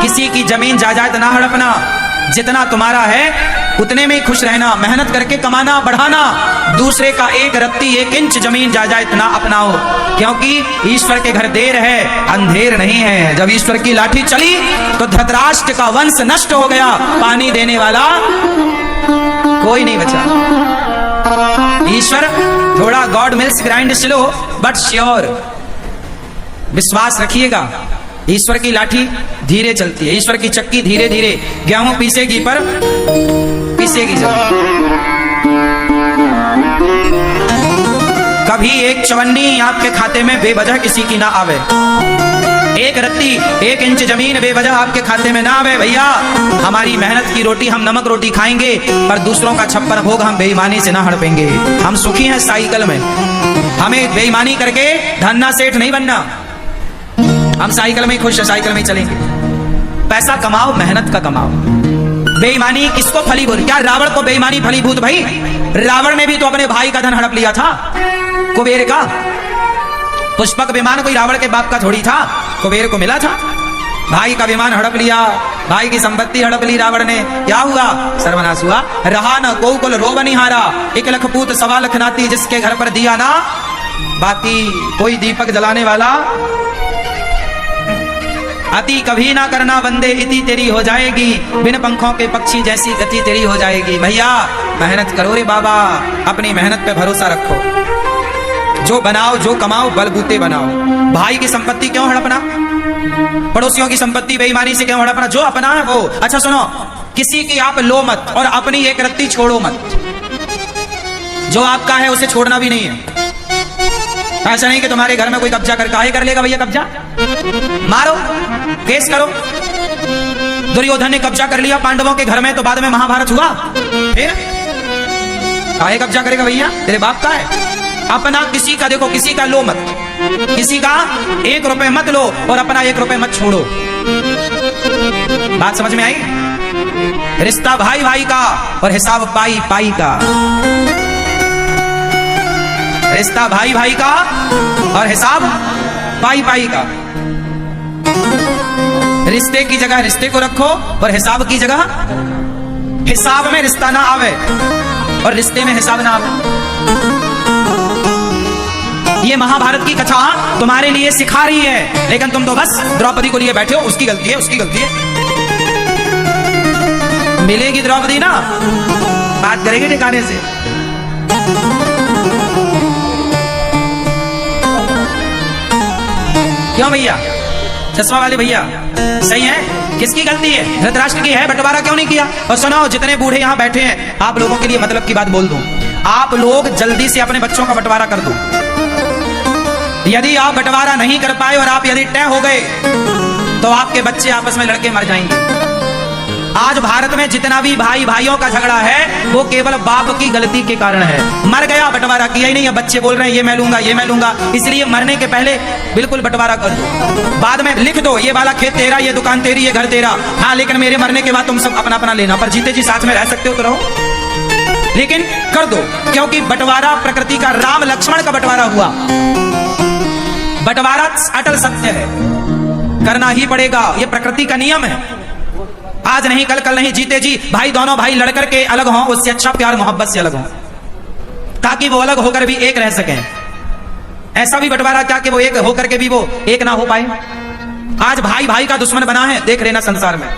किसी की जमीन जायदाद ना हड़पना, जितना तुम्हारा है उतने में ही खुश रहना, मेहनत करके कमाना बढ़ाना, दूसरे का एक रत्ती एक इंच जमीन जायदाद ना अपनाओ, क्योंकि ईश्वर के घर देर है अंधेर नहीं है। जब ईश्वर की लाठी चली तो धृतराष्ट्र का वंश नष्ट हो गया, पानी देने वाला कोई नहीं बचा। ईश्वर थोड़ा God mills grind slow but sure, विश्वास रखिएगा। ईश्वर की लाठी धीरे चलती है, ईश्वर की चक्की धीरे धीरे गेहूं पीसेगी पर पीसेगी जरूर। कभी एक चवन्नी आपके खाते में बेवजह किसी की ना आवे, एक रत्ती एक इंच जमीन बेवजह आपके खाते में ना आवे। भैया हमारी मेहनत की रोटी हम नमक रोटी खाएंगे, पर दूसरों का छप्पर भोग हम बेईमानी से ना हड़पेंगे। हम सुखी हैं साइकिल में, हमें बेईमानी करके धन्ना सेठ नहीं बनना, हम साइकिल में खुश है, साइकिल में चलेंगे। पैसा कमाओ, मेहनत का कमाओ। बेईमानी किसको फलीभूत, क्या रावण को बेईमानी फलीभूत? भाई रावण ने भी तो अपने भाई का धन हड़प लिया था, कुबेर का। पुष्पक विमान कोई रावण के बाप का थोड़ी था, कुबेर को मिला था। भाई का विमान हड़प लिया, भाई की संपत्ति हड़प ली रावण ने, क्या हुआ? सर्वनाश हुआ। रहा न गोकुल रोब निहारा, 1 लख पूत 1.25 लाख नाती, जिसके घर पर दिया ना बाती। कोई दीपक जलाने वाला अति कभी ना करना बंदे, इति तेरी हो जाएगी, बिन पंखों के पक्षी जैसी गति तेरी हो जाएगी। भैया मेहनत करो रे बाबा, अपनी मेहनत पे भरोसा रखो। जो बनाओ जो कमाओ बलबूते बनाओ। भाई की संपत्ति क्यों हड़पना, पड़ोसियों की संपत्ति बेईमानी से क्यों हड़पना? जो अपना है वो। अच्छा सुनो, किसी की आप लो मत और अपनी एक रत्ती छोड़ो मत। जो आपका है उसे छोड़ना भी नहीं है। ऐसा नहीं कि तुम्हारे घर में कोई कब्जा कर लेगा भैया, कब्जा मारो केस करो। दुर्योधन ने कब्जा कर लिया पांडवों के घर में, तो बाद में महाभारत हुआ। फिर काहे कब्जा करेगा भैया, तेरे बाप का है। अपना किसी का देखो, किसी का लो मत, किसी का 1 रुपए मत लो और अपना 1 रुपए मत छोड़ो। बात समझ में आई? रिश्ता भाई भाई का और हिसाब पाई पाई का। रिश्ता भाई भाई का और हिसाब पाई पाई का। रिश्ते की जगह रिश्ते को रखो और हिसाब की जगह हिसाब में रिश्ता ना आवे और रिश्ते में हिसाब ना आवे। ये महाभारत की कथा तुम्हारे लिए सिखा रही है, लेकिन तुम तो बस द्रौपदी को लिए बैठे हो, उसकी गलती है उसकी गलती है। मिलेगी द्रौपदी ना, बात करेंगे ठिकाने से। क्यों भैया, चश्मा वाले भैया सही है? किसकी गलती है? धृतराष्ट्र की है, बंटवारा क्यों नहीं किया? और सुनो, जितने बूढ़े यहाँ बैठे हैं, आप लोगों के लिए मतलब की बात बोल दूं, आप लोग जल्दी से अपने बच्चों का बंटवारा कर दो। यदि आप बंटवारा नहीं कर पाए और आप यदि तय हो गए तो आपके बच्चे आपस में लड़के मर जाएंगे। आज भारत में जितना भी भाई भाइयों का झगड़ा है वो केवल बाप की गलती के कारण है। मर गया, बंटवारा किया ही नहीं, अब बच्चे बोल रहे हैं ये मैं लूंगा ये मैं लूंगा। इसलिए मरने के पहले बिल्कुल बंटवारा कर दो, बाद में लिख दो ये वाला खेत तेरा, ये दुकान तेरी, ये घर तेरा। हाँ, लेकिन मेरे मरने के बाद तुम सब अपना अपना लेना, पर जीते जी साथ में रह सकते हो तो रहो, लेकिन कर दो। क्योंकि बंटवारा प्रकृति का, राम लक्ष्मण का बंटवारा हुआ। बंटवारा अटल सत्य है, करना ही पड़ेगा, ये प्रकृति का नियम है। आज नहीं कल, कल नहीं, जीते जी भाई दोनों भाई लड़कर के अलग हों, उससे अच्छा प्यार मोहब्बत से अलग हों, ताकि वो अलग होकर भी एक रह सकें। ऐसा भी बंटवारा क्या कि वो एक होकर के भी वो एक ना हो पाए। आज भाई भाई का दुश्मन बना है, देख लेना संसार में।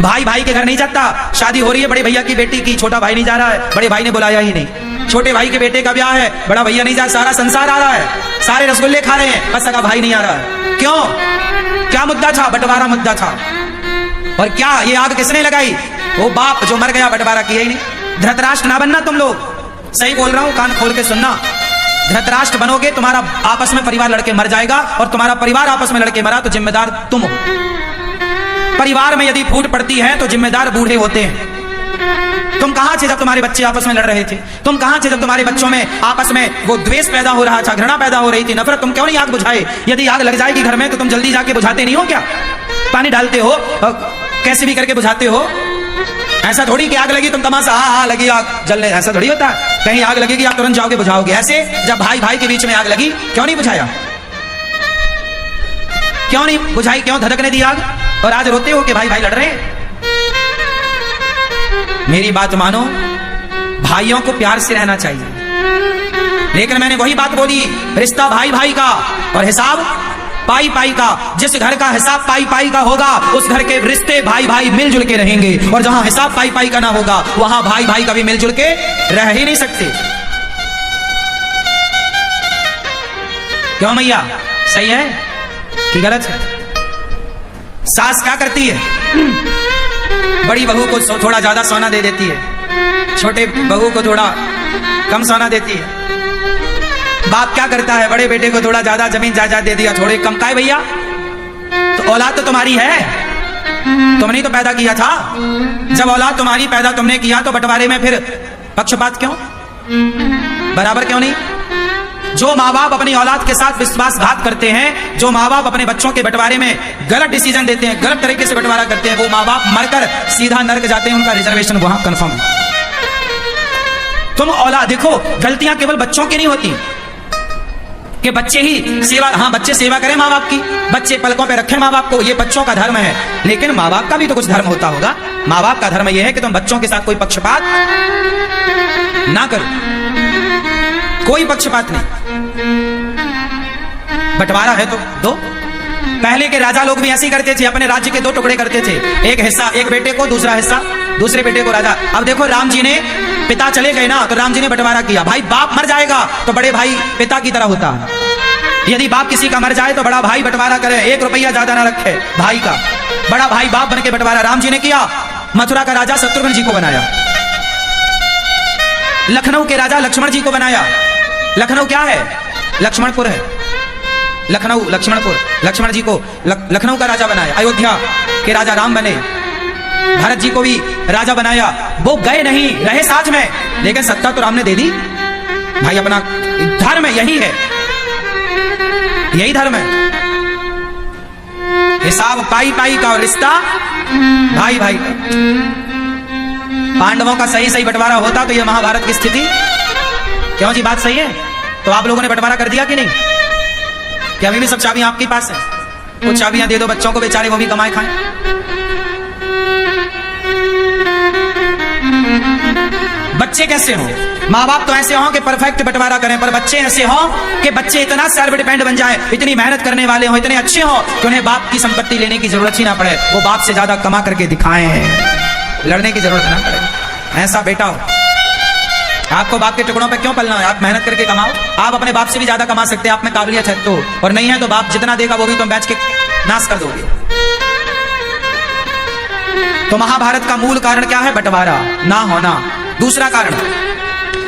भाई भाई के घर नहीं जाता, शादी हो रही है बड़े भैया की बेटी की, छोटा भाई नहीं जा रहा है, बड़े भाई ने बुलाया ही नहीं। छोटे भाई के बेटे का ब्याह है, बड़ा भैया नहीं जा, सारा संसार आ रहा है, सारे रसगुल्ले खा रहे हैं, बस सगा भाई नहीं आ रहा है। क्यों? क्या मुद्दा था? बंटवारा मुद्दा था। और क्या ये आग किसने लगाई? वो बाप जो मर गया, बंटवारा किया ही नहीं। धृतराष्ट्र ना बनना तुम लोग, सही बोल रहा हूं, कान खोल के सुनना। धृतराष्ट्र बनोगे, तुम्हारा आपस में परिवार लड़के मर जाएगा, और तुम्हारा परिवार आपस में लड़के मरा तो जिम्मेदार तुम हो। परिवार में यदि फूट पड़ती है तो जिम्मेदार बूढ़े होते हैं। तुम कहां थे जब तुम्हारे बच्चे आपस में लड़ रहे थे? तुम कहां थे जब तुम्हारे बच्चों में आपस में वो द्वेष पैदा हो रहा था, घृणा पैदा हो रही थी, नफरत? तुम क्यों नहीं आग बुझाए? यदि आग लग जाएगी घर में तो तुम जल्दी जाके बुझाते नहीं हो क्या? पानी डालते हो, कैसे भी करके बुझाते हो। ऐसा थोड़ी कि आग लगी तुम तमाशा हाँ लगी आग जलने, ऐसा थोड़ी होता है। कहीं आग लगेगी आप तुरंत जाओगे बुझाओगे। ऐसे जब भाई भाई के बीच में आग लगी क्यों नहीं बुझाया? क्यों नहीं बुझाई, क्यों धधकने दी आग, और आज रोते हो कि भाई भाई लड़ रहे हैं। मेरी बात मानो, भाइयों को प्यार से रहना चाहिए, लेकिन मैंने वही बात बोली, रिश्ता भाई भाई का और हिसाब पाई पाई का। जिस घर का हिसाब पाई पाई का होगा उस घर के रिश्ते भाई भाई मिलजुल के रहेंगे, और जहां हिसाब पाई पाई का ना होगा वहां भाई भाई कभी मिलजुल के रह ही नहीं सकते। क्यों मैया, सही है कि गलत है? सास क्या करती है, बड़ी बहू को थोड़ा ज्यादा सोना दे देती है, छोटे बहू को थोड़ा कम सोना देती है। बाप क्या करता है, बड़े बेटे को थोड़ा ज्यादा जमीन जायदाद दे दिया, थोड़े कम। काहे भैया, तो औलाद तो तुम्हारी है, तुमने तो पैदा किया था। जब औलाद तुम्हारी पैदा तुमने किया तो बंटवारे में फिर पक्षपात क्यों, बराबर क्यों नहीं? जो माँ बाप अपनी औलाद के साथ विश्वासघात करते हैं, जो माँ बाप अपने बच्चों के बंटवारे में गलत डिसीजन देते हैं, गलत तरीके से बंटवारा करते हैं, वो माँ बाप मरकर सीधा नरक जाते हैं, उनका रिजर्वेशन वहां कंफर्म है। तुम औलाद देखो, गलतियां केवल बच्चों की नहीं होती कि बच्चे ही सेवा, हाँ बच्चे सेवा करें माँ बाप की, बच्चे पलकों पे रखें माँ बाप को, ये बच्चों का धर्म है, लेकिन माँ बाप का भी तो कुछ धर्म होता होगा। माँ बाप का धर्म यह है कि तुम बच्चों के साथ कोई पक्षपात ना करो, कोई पक्षपात नहीं। बंटवारा है तो दो। पहले के राजा लोग भी ऐसे ही करते थे, अपने राज्य के दो टुकड़े करते थे, एक हिस्सा एक बेटे को, दूसरा हिस्सा दूसरे बेटे को राजा। अब देखो राम जी ने, पिता चले गए ना, तो राम जी ने बंटवारा किया। भाई बाप मर जाएगा तो बड़े भाई पिता की तरह होता है, यदि बाप किसी का मर जाए तो बड़ा भाई बंटवारा करे, 1 रुपया ज्यादा ना रखे भाई का, बड़ा भाई बाप बन के बंटवारा राम जी ने किया। मथुरा का राजा शत्रुघ्न जी को बनाया, लखनऊ के राजा लक्ष्मण जी को बनाया। लखनऊ क्या है, लक्ष्मणपुर है, लखनऊ लक्ष्मणपुर, लक्ष्मण जी को लखनऊ का राजा बनाया। अयोध्या के राजा राम बने, भरत जी को भी राजा बनाया। वो गए नहीं, रहे साथ में, लेकिन सत्ता तो राम ने दे दी। भाई अपना धर्म यही है, यही धर्म है, हिसाब पाई पाई का और रिश्ता भाई भाई का। पांडवों का सही सही बंटवारा होता तो ये महाभारत की स्थिति, क्यों जी बात सही है? तो आप लोगों ने बंटवारा कर दिया कि नहीं? क्या अभी भी सब चाबियां आपके पास है? कुछ चाबियां दे दो बच्चों को, बेचारे वो भी कमाए खाएं। बच्चे कैसे हों? माँ बाप तो ऐसे हों कि परफेक्ट बंटवारा करें, पर बच्चे ऐसे हों कि बच्चे इतना सेल्फ डिपेंड बन जाए, इतनी मेहनत करने वाले हों, इतने अच्छे हों कि उन्हें बाप की संपत्ति लेने की जरूरत ही ना पड़े, वो बाप से ज्यादा कमा करके दिखाएं, लड़ने की जरूरत ना पड़े। ऐसा बेटा हो। आपको बाप के टुकड़ों पे क्यों पलना है? आप मेहनत करके कमाओ, आप अपने बाप से भी ज्यादा कमा सकते हैं, आप में काबिलियत है तो, और नहीं है तो बाप जितना देगा वो भी तुम बेच के नाश कर दोगे। तो महाभारत का मूल कारण क्या है? बंटवारा ना होना। दूसरा कारण,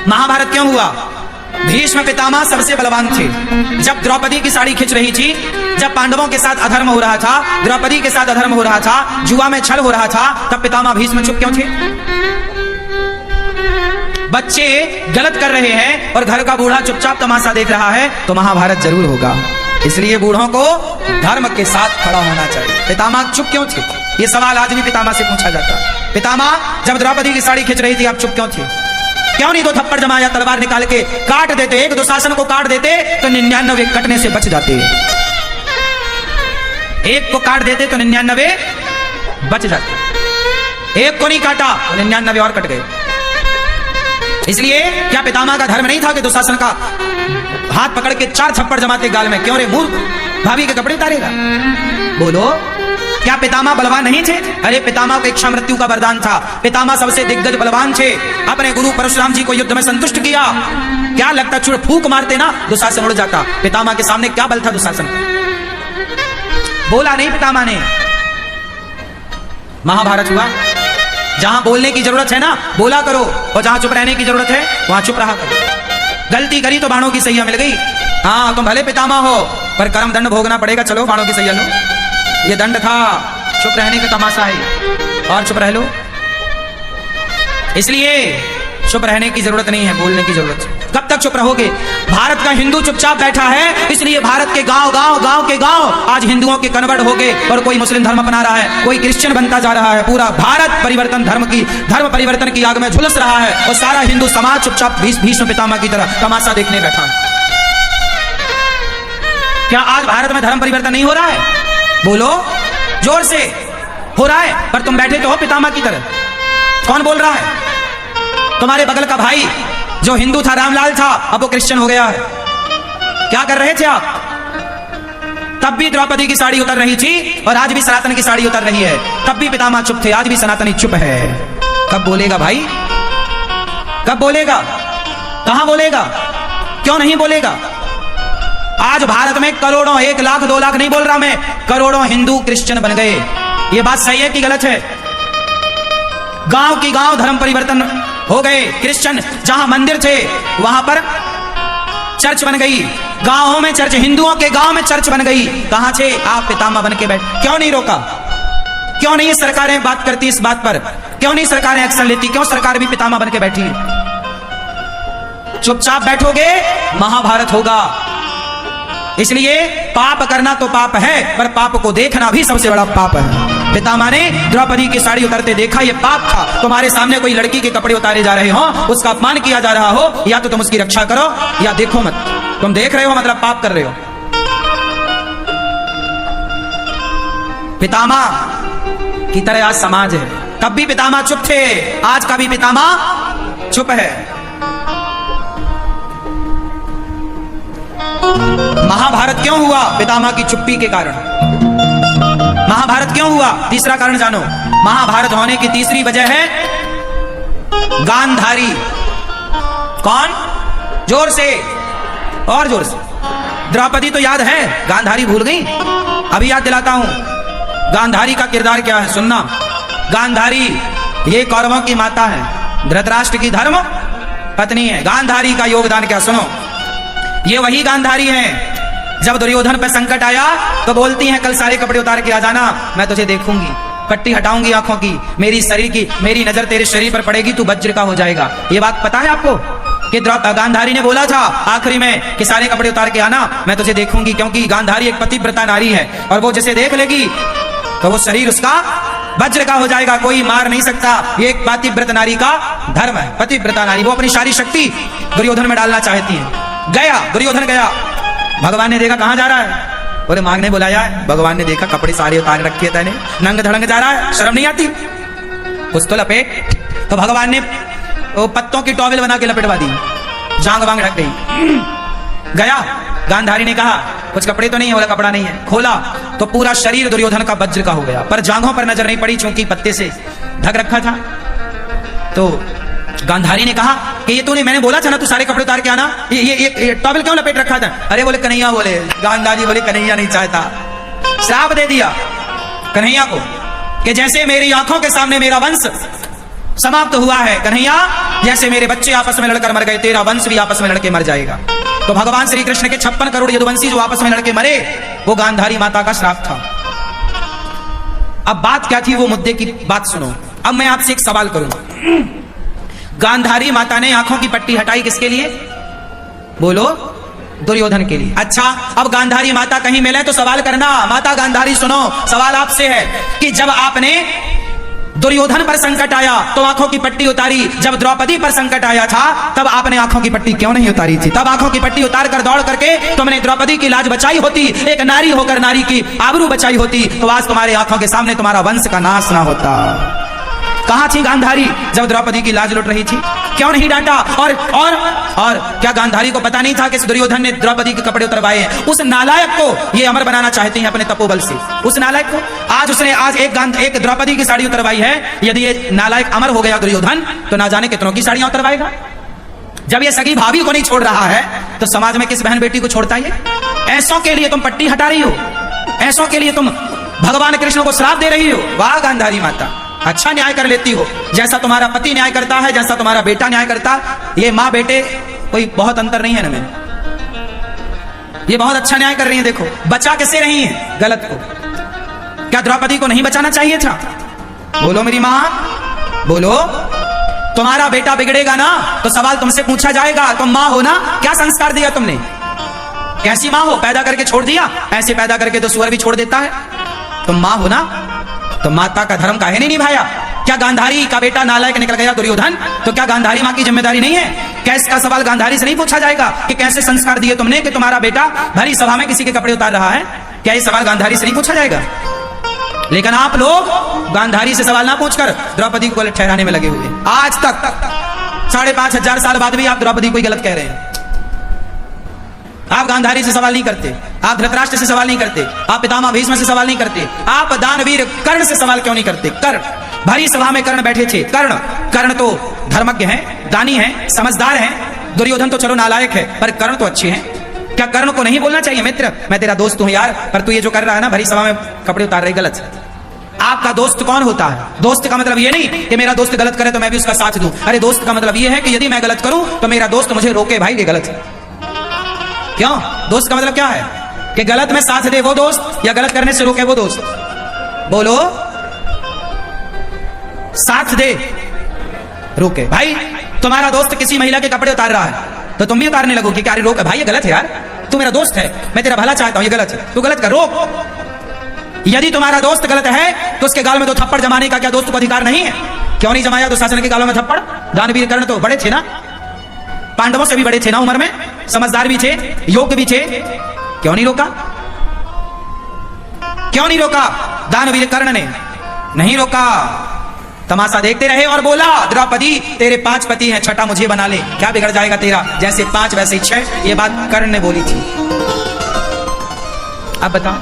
महाभारत क्यों हुआ? भीष्म पितामह सबसे बलवान थे। जब द्रौपदी की साड़ी खिंच रही थी, जब पांडवों के साथ अधर्म हो रहा था, द्रौपदी के साथ अधर्म हो रहा था, जुआ में छल हो रहा था, तब पितामह भीष्म चुप क्यों थे? बच्चे गलत कर रहे हैं और घर का बूढ़ा चुपचाप तमाशा देख रहा है, तो महाभारत जरूर होगा। इसलिए बूढ़ों को धर्म के साथ खड़ा होना चाहिए। पितामह चुप क्यों थे? ये सवाल आज भी पितामह से पूछा जाता है। पितामह, जब द्रौपदी की साड़ी खिंच रही थी आप चुप क्यों थे? क्यों नहीं 2 थप्पड़ जमाया, तलवार निकाल के काट देते? एक दुशासन को काट देते तो 99 कटने से बच जाते, एक को काट देते तो 99 बच जाते, एक को नहीं काटा 99 और कट गए। इसलिए क्या पितामह का धर्म नहीं था कि दुशासन का हाथ पकड़ के 4 थप्पड़ जमाते गाल में? क्यों रे मूर्ख, भाभी के कपड़े उतारेगा? बोलो, क्या पितामह बलवान नहीं थे? अरे पितामह को इच्छा मृत्यु का वरदान था, पितामह सबसे दिग्गज बलवान थे। अपने गुरु परशुराम जी को युद्ध में संतुष्ट किया। क्या लगता, चुड़ फूक मारते ना दुशासन उड़ जाता? पितामह के सामने क्या बल था दुशासन का? बोला नहीं पितामह ने। महाभारत हुआ, जहां बोलने की जरूरत है ना बोला करो, और जहां चुप रहने की जरूरत है वहां चुप रहा करो। गलती करी तो बाणों की सैया मिल गई। हाँ, तुम भले पितामह हो पर कर्म दंड भोगना पड़ेगा। चलो बाणों की सैया लो, ये दंड था, चुप रहने का तमाशा है, और चुप रह लो। इसलिए चुप रहने की जरूरत नहीं है, बोलने की जरूरत है। कब तक चुप रहोगे? भारत का हिंदू चुपचाप बैठा है, इसलिए भारत के गांव के गांव आज हिंदुओं के कन्वर्ट हो गए, और कोई मुस्लिम धर्म अपना रहा है, कोई क्रिश्चियन बनता जा रहा है। पूरा भारत धर्म परिवर्तन की आग में झुलस रहा है, और सारा हिंदू समाज चुपचाप भीष्म पितामह की तरह तमाशा देखने बैठा है। क्या आज भारत में धर्म परिवर्तन नहीं हो रहा है? बोलो जोर से। हो रहा है, पर तुम बैठे तो हो पितामह की तरह। कौन बोल रहा है? तुम्हारे बगल का भाई जो हिंदू था, रामलाल था, अब वो क्रिश्चियन हो गया है। क्या कर रहे थे आप? तब भी द्रौपदी की साड़ी उतर रही थी और आज भी सनातन की साड़ी उतर रही है। तब भी पितामह चुप थे, आज भी सनातनी चुप है। कब बोलेगा भाई? कब बोलेगा? कहां बोलेगा? क्यों नहीं बोलेगा? आज भारत में करोड़ों, 1 लाख 2 लाख नहीं बोल रहा मैं, करोड़ों हिंदू क्रिश्चियन बन गए। ये बात सही है कि गलत है? गांव की गांव धर्म परिवर्तन हो गए। क्रिश्चियन जहां मंदिर थे वहां पर चर्च बन गई। गांवों में चर्च, हिंदुओं के गांव में चर्च बन गई। कहां थे आप पितामह बन के बैठ? क्यों नहीं रोका? क्यों नहीं सरकारें बात करती इस बात पर? क्यों नहीं सरकारें एक्शन लेती? क्यों सरकार भी पितामह बन के बैठी है? चुपचाप बैठोगे, महाभारत होगा। इसलिए पाप करना तो पाप है, पर पाप को देखना भी सबसे बड़ा पाप है। पितामह ने द्रौपदी की साड़ी उतरते देखा, यह पाप था। तुम्हारे सामने कोई लड़की के कपड़े उतारे जा रहे हो, उसका अपमान किया जा रहा हो, या तो तुम उसकी रक्षा करो या देखो मत। तुम देख रहे हो मतलब पाप कर रहे हो। पितामह की तरह आज समाज है। तब भी पितामह चुप थे, आज का भी पितामह चुप है। महाभारत क्यों हुआ? पितामह की चुप्पी के कारण। महाभारत क्यों हुआ? तीसरा कारण जानो। महाभारत होने की तीसरी वजह है गांधारी। कौन? जोर से और जोर से। द्रौपदी तो याद है, गांधारी भूल गई? अभी याद दिलाता हूं। गांधारी का किरदार क्या है सुनना। गांधारी ये कौरवों की माता है, धृतराष्ट्र की धर्म पत्नी है। गांधारी का योगदान क्या सुनो। ये वही गांधारी है जब दुर्योधन पर संकट आया तो बोलती हैं कल सारे कपड़े उतार के आ जाना, मैं तुझे देखूंगी, पट्टी हटाऊंगी आंखों की, मेरी शरीर की, मेरी नजर तेरे शरीर पर पड़ेगी, तू वज्र का हो जाएगा। ये बात पता है आपको कि गांधारी ने बोला था आखिरी में कि सारे कपड़े उतार के आना, मैं तुझे देखूंगी, क्योंकि गांधारी एक पतिव्रता नारी है और वो जिसे देख लेगी तो वो शरीर उसका वज्र का हो जाएगा, कोई मार नहीं सकता। ये एक पतिव्रत नारी का धर्म है। पतिव्रता नारी वो अपनी सारी शक्ति दुर्योधन में डालना चाहती है। गया दुर्योधन, गया, भगवान ने देखा कहां जा रहा है, बोले मांग ने बुलाया है। भगवान ने देखा कपड़े सारे उतार रखे थे, नंग धड़ंग जा रहा है, शर्म नहीं आती? कुछ तो लपेट। तो भगवान ने वो पत्तों की टॉवेल बना के लपेटवा दी, जांग वांग ढक गई। गया, गांधारी ने कहा कुछ कपड़े तो नहीं है, बोला कपड़ा नहीं है। खोला तो पूरा शरीर दुर्योधन का वज्र का हो गया, पर जांघों पर नजर नहीं पड़ी क्योंकि पत्ते से ढक रखा था। तो गांधारी ने कहा कि ये तूने, मैंने बोला था ना तू सारे कपड़े उतार के आना, ये टॉवेल क्यों लपेट रखा था? अरे बोले कन्हैया, बोले गांधारी बोले कन्हैया नहीं चाहता। श्राप दे दिया कन्हैया को कि जैसे मेरी आंखों के सामने मेरा वंश समाप्त हुआ है कन्हैया, जैसे मेरे बच्चे आपस में लड़कर मर गए, तेरा वंश भी आपस में लड़के मर जाएगा। तो भगवान श्री कृष्ण के 56 करोड़ यदुवंशी जो आपस में लड़के मरे, वो गांधारी माता का श्राप था। अब बात क्या थी, वो मुद्दे की बात सुनो। अब मैं आपसे एक सवाल करूंगा। गांधारी माता ने आंखों की पट्टी हटाई किसके लिए? बोलो, दुर्योधन के लिए। अच्छा, अब गांधारी माता कहीं मिले तो सवाल करना। माता गांधारी सुनो, सवाल आपसे है कि जब आपने दुर्योधन पर संकट आया तो आंखों की पट्टी उतारी, जब द्रौपदी पर संकट आया था तब आपने आंखों की पट्टी क्यों नहीं उतारी थी? तब आंखों की पट्टी उतार कर दौड़ करके तुमने द्रौपदी की लाज बचाई होती, एक नारी होकर नारी की आबरू बचाई होती, तो आज तुम्हारे आंखों के सामने तुम्हारा वंश का नाश ना होता। कहां थी गांधारी जब द्रौपदी की लाज लुट रही थी? क्यों नहीं डांटा? और क्या गांधारी को पता नहीं था कि दुर्योधन ने द्रौपदी के कपड़े उतरवाए? उस नालायक को ये अमर बनाना चाहते हैं अपने तपोबल से। उस नालायक को उसने आज एक द्रौपदी की साड़ी उतरवाई है। यदि ये नालायक अमर हो गया दुर्योधन, तो ना जाने कितनों की साड़ियां उतरवाएगा। जब ये सगी भाभी को नहीं छोड़ रहा है तो समाज में किस बहन बेटी को छोड़ता है? ऐसों के लिए तुम पट्टी हटा रही हो, ऐसों के लिए तुम भगवान कृष्ण को श्राप दे रही हो। वाह गांधारी माता, अच्छा न्याय कर लेती हो, जैसा तुम्हारा पति न्याय करता है, जैसा तुम्हारा बेटा न्याय करता। ये माँ बेटे कोई बहुत अंतर नहीं है ना, में ये बहुत अच्छा न्याय कर रही है। देखो बचा कैसे रही है गलत को। क्या द्रौपदी को नहीं बचाना चाहिए था? बोलो मेरी माँ, बोलो। तुम्हारा बेटा बिगड़ेगा ना तो सवाल तुमसे पूछा जाएगा। तुम माँ हो ना, क्या संस्कार दिया तुमने? कैसी माँ हो? पैदा करके छोड़ दिया? ऐसे पैदा करके तो सुअर भी छोड़ देता है। तुम माँ हो ना, तो माता का धर्म काहे नहीं निभाया? क्या गांधारी का बेटा नालायक निकल गया दुर्योधन, तो क्या गांधारी माँ की जिम्मेदारी नहीं है? कैसे का सवाल गांधारी से नहीं पूछा जाएगा कि कैसे संस्कार दिए तुमने कि तुम्हारा बेटा भरी सभा में किसी के कपड़े उतार रहा है? क्या ये सवाल गांधारी से नहीं पूछा जाएगा? लेकिन आप लोग गांधारी से सवाल ना पूछकर द्रौपदी को गलत ठहराने में लगे हुए। आज तक 5,500 साल बाद भी आप द्रौपदी को गलत कह रहे हैं। आप गांधारी से सवाल नहीं करते, आप धृतराष्ट्र से सवाल नहीं करते, आप पितामह भीष्म से सवाल नहीं करते, आप दानवीर कर्ण से सवाल क्यों नहीं करते? कर्ण, भरी सभा में कर्ण बैठे थे। कर्ण तो धर्मज्ञ हैं, दानी हैं, समझदार हैं। दुर्योधन तो चलो नालायक है, पर कर्ण तो अच्छे हैं। क्या कर्ण को नहीं बोलना चाहिए मित्र, मैं तेरा दोस्त हूं यार, पर तू ये जो कर रहा है ना, भरी सभा में कपड़े उतार रही, गलत है। आपका दोस्त कौन होता है? दोस्त का मतलब ये नहीं कि मेरा दोस्त गलत करे तो मैं भी उसका साथ दूं। अरे दोस्त का मतलब ये है कि यदि मैं गलत करूं तो मेरा दोस्त मुझे रोके, भाई ये गलत है। क्यों? दोस्त का मतलब क्या है? कि गलत में साथ दे वो दोस्त, या गलत करने से रोके वो दोस्त? बोलो, साथ दे, रोके। भाई तुम्हारा दोस्त किसी महिला के कपड़े उतार रहा है तो तुम भी उतारने लगोगे कि अरे रोक भाई ये गलत है यार, तू मेरा दोस्त है, मैं तेरा भला चाहता हूं, ये गलत है, तू गलत कर, रोक। यदि तुम्हारा दोस्त गलत है तो उसके गाल में 2 थप्पड़ जमाने का क्या दोस्त को अधिकार नहीं है? क्यों नहीं जमाया दुशासन के गालों में थप्पड़? दानवीर कर्ण तो बड़े थे ना, पांडवों से भी बड़े थे ना उम्र में, समझदार भी थे, योग्य भी थे, क्यों नहीं रोका? क्यों नहीं रोका? दानवीर कर्ण ने नहीं रोका, तमाशा देखते रहे और बोला, द्रौपदी तेरे 5 पति हैं, छठा मुझे बना ले, क्या बिगड़ जाएगा तेरा? जैसे 5 वैसे 6। ये बात कर्ण ने बोली थी। अब बताओ,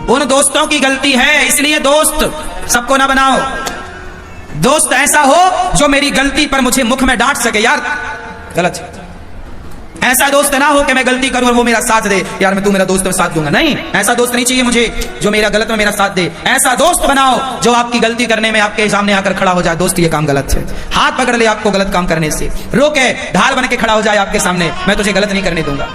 उन दोस्तों की गलती है, इसलिए दोस्त सबको ना बनाओ। दोस्त ऐसा हो जो मेरी गलती पर मुझे मुख में डांट सके, यार गलत है। ऐसा दोस्त ना हो कि मैं गलती करूं और वो मेरा साथ दे, यार मैं तू मेरा दोस्त, मैं साथ दूंगा, नहीं, ऐसा दोस्त नहीं चाहिए मुझे जो मेरा गलत में मेरा साथ दे। ऐसा दोस्त बनाओ जो आपकी गलती करने में आपके सामने आकर खड़ा हो जाए, दोस्त ये काम गलत है, हाथ पकड़ ले आपको गलत काम करने से, रोके, ढाल बन के खड़ा हो जाए आपके सामने, मैं तुझे गलत नहीं करने दूंगा,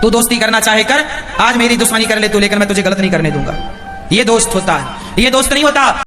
तू दोस्ती करना चाहे कर, आज मेरी दुश्मनी कर ले तू, लेकिन मैं तुझे गलत नहीं करने दूंगा। ये दोस्त होता है, ये दोस्त नहीं होता।